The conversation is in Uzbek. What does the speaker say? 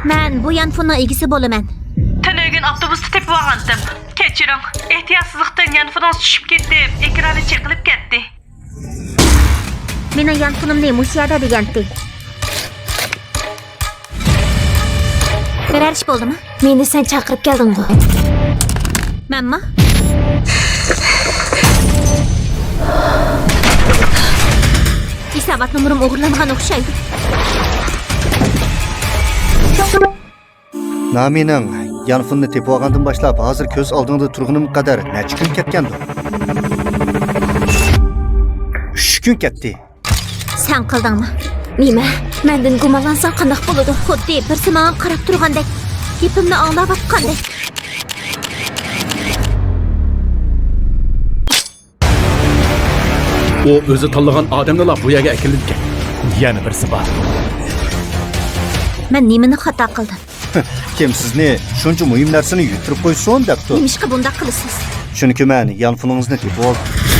Men bu yanfonning egisi bo'laman. Tönögün avtobusda tepib olgandim. Kechiring, ehtiyotsizlikdan yanfon tushib ketdi, ekrani chaqilib ketdi. Mening yanfonimni mushiyada deganti. Birer ish bo'ldimi? Meni sen chaqirib kelding-ku. Menmi? Hisobat nomerim o'g'irlangan o'xshaydi. Namining yanfonni tepib olgandan boshlab hozir ko'z oldingda turganim qadar necha kun ketgandi? 3 kun ketdi. Sen qildingmi? Nima? Mendan gumonlansa qanday bo'ladi? Xuddi birsi menga qarab turgandek, gapimni anglab atgandek. O o'zi tanlagan odamni bu yerga akilgan. Yana birsi bor. Men nimani xato qildim? Kim sizni shuncha muhim narsani yutirib qo'ysin debdi. Nimishqa bunday qilasiz? Chunki men yanfoningizni tepib oldim.